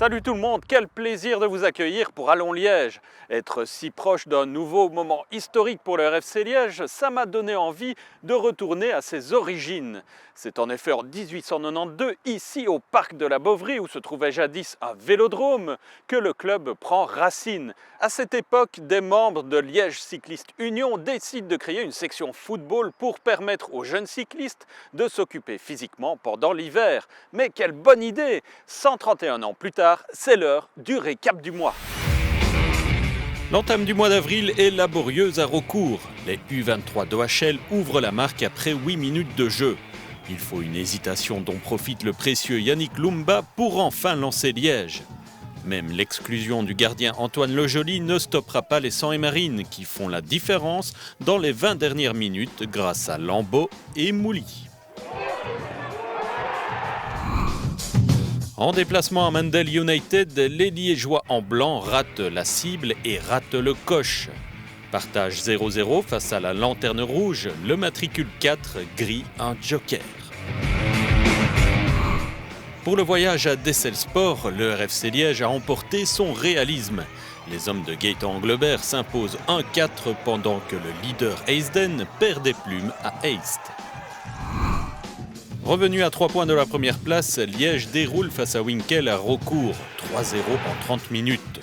Salut tout le monde, quel plaisir de vous accueillir pour Allons Liège. Être si proche d'un nouveau moment historique pour le RFC Liège, ça m'a donné envie de retourner à ses origines. C'est en effet en 1892, ici au parc de la Bovry, où se trouvait jadis un vélodrome, que le club prend racine. À cette époque, des membres de Liège Cycliste Union décident de créer une section football pour permettre aux jeunes cyclistes de s'occuper physiquement pendant l'hiver. Mais quelle bonne idée! 131 ans plus tard, c'est l'heure du récap du mois. L'entame du mois d'avril est laborieuse à Raucourt. Les U23 d'OHL ouvrent la marque après 8 minutes de jeu. Il faut une hésitation dont profite le précieux Yannick Lumba pour enfin lancer Liège. Même l'exclusion du gardien Antoine Lejoli ne stoppera pas les 100 et Marines qui font la différence dans les 20 dernières minutes grâce à Lambeau et Mouli. En déplacement à Mandel United, les Liégeois en blanc ratent la cible et ratent le coche. Partage 0-0 face à la Lanterne Rouge, le matricule 4 grille un joker. Pour le voyage à Dessel-Sport, le RFC Liège a emporté son réalisme. Les hommes de Gaëtan Anglebert s'imposent 1-4 pendant que le leader Heisden perd des plumes à Heist. Revenu à 3 points de la première place, Liège déroule face à Winkel à Raucourt, 3-0 en 30 minutes.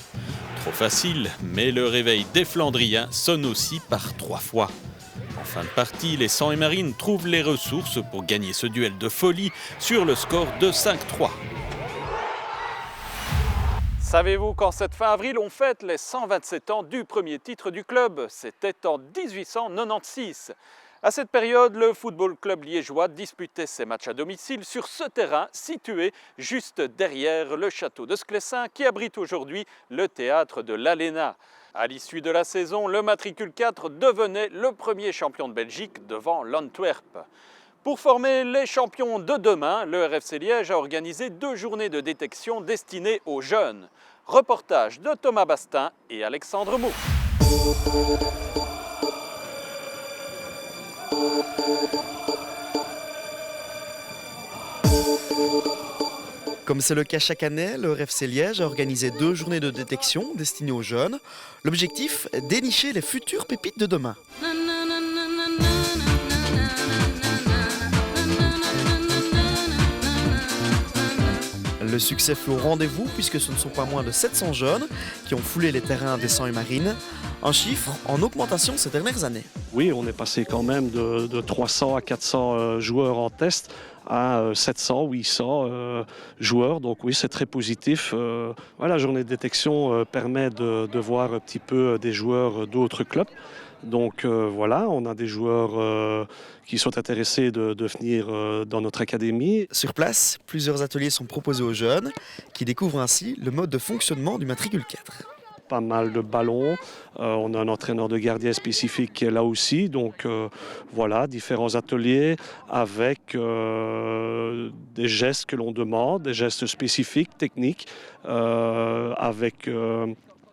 Trop facile, mais le réveil des Flandriens sonne aussi par 3 fois. En fin de partie, les 100 et Marines trouvent les ressources pour gagner ce duel de folie sur le score de 5-3. Savez-vous qu'en cette fin avril, on fête les 127 ans du premier titre du club? C'était en 1896. À cette période, le Football Club liégeois disputait ses matchs à domicile sur ce terrain situé juste derrière le château de Sclessin qui abrite aujourd'hui le théâtre de l'Aléna. À l'issue de la saison, le matricule 4 devenait le premier champion de Belgique devant l'Antwerp. Pour former les champions de demain, le RFC Liège a organisé 2 journées de détection destinées aux jeunes. Reportage de Thomas Bastin et Alexandre Moux. Comme c'est le cas chaque année, le RFC Liège a organisé 2 journées de détection destinées aux jeunes. L'objectif, dénicher les futures pépites de demain. Le succès fut au rendez-vous puisque ce ne sont pas moins de 700 jeunes qui ont foulé les terrains des 100 et Marines. Un chiffre en augmentation ces dernières années. Oui, on est passé quand même de 300 à 400 joueurs en test à 700, 800 joueurs. Donc oui, c'est très positif. La journée de détection permet de voir un petit peu des joueurs d'autres clubs. Donc on a des joueurs qui sont intéressés de venir dans notre académie. Sur place, plusieurs ateliers sont proposés aux jeunes qui découvrent ainsi le mode de fonctionnement du matricule 4. Pas mal de ballons, on a un entraîneur de gardien spécifique qui est là aussi, donc différents ateliers avec des gestes que l'on demande, des gestes spécifiques, techniques, avec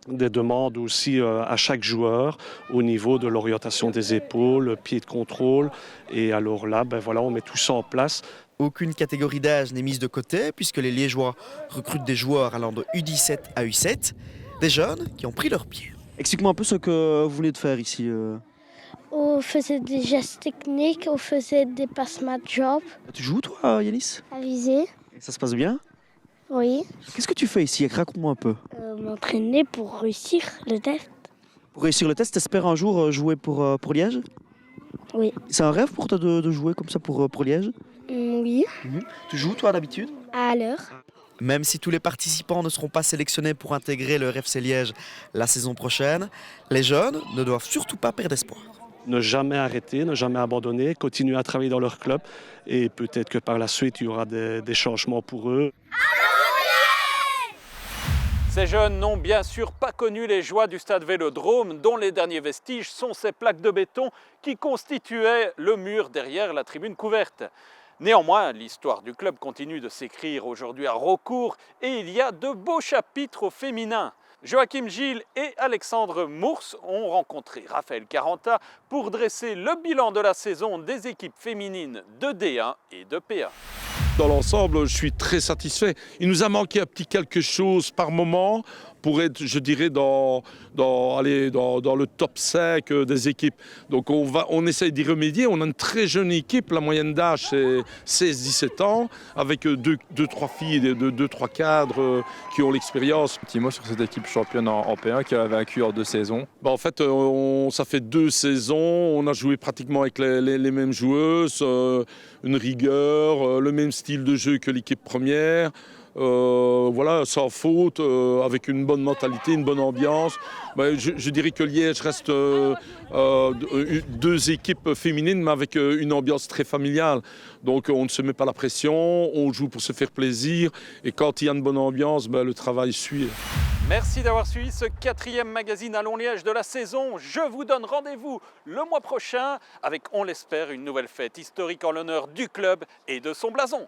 des demandes aussi à chaque joueur au niveau de l'orientation des épaules, pied de contrôle, et alors là, on met tout ça en place. Aucune catégorie d'âge n'est mise de côté puisque les Liégeois recrutent des joueurs allant de U17 à U7. Des jeunes qui ont pris leur pied. Explique-moi un peu ce que vous venez de faire ici. On faisait des gestes techniques, on faisait des passes match-up. Tu joues toi, Yanis? À viser. Ça se passe bien? Oui. Qu'est-ce que tu fais ici? Raconte-moi un peu. M'entraîner pour réussir le test. Pour réussir le test, t'espères un jour jouer pour Liège? Oui. C'est un rêve pour toi de jouer comme ça pour Liège? Oui. Tu joues toi d'habitude? À l'heure. Même si tous les participants ne seront pas sélectionnés pour intégrer le RFC Liège la saison prochaine, les jeunes ne doivent surtout pas perdre espoir. Ne jamais arrêter, ne jamais abandonner, continuer à travailler dans leur club et peut-être que par la suite, il y aura des changements pour eux. Ces jeunes n'ont bien sûr pas connu les joies du stade Vélodrome, dont les derniers vestiges sont ces plaques de béton qui constituaient le mur derrière la tribune couverte. Néanmoins, l'histoire du club continue de s'écrire aujourd'hui à Raucourt et il y a de beaux chapitres au féminin. Joachim Gilles et Alexandre Mours ont rencontré Raphaël Caranta pour dresser le bilan de la saison des équipes féminines de D1 et de P1. Dans l'ensemble, je suis très satisfait. Il nous a manqué un petit quelque chose par moment pour être, je dirais, dans le top 5 des équipes. Donc on essaye d'y remédier. On a une très jeune équipe, la moyenne d'âge c'est 16-17 ans, avec 2-3 filles, 2-3 cadres qui ont l'expérience. Petit mot sur cette équipe championne en P1 qui a vaincu en 2 saisons. En fait, ça fait 2 saisons, on a joué pratiquement avec les mêmes joueuses, une rigueur, le même style de jeu que l'équipe première. Voilà, sans faute, avec une bonne mentalité, une bonne ambiance. Je dirais que Liège reste 2 équipes féminines, mais avec une ambiance très familiale. Donc on ne se met pas la pression, on joue pour se faire plaisir. Et quand il y a une bonne ambiance, le travail suit. Merci d'avoir suivi ce 4e magazine Allons Liège de la saison. Je vous donne rendez-vous le mois prochain avec, on l'espère, une nouvelle fête historique en l'honneur du club et de son blason.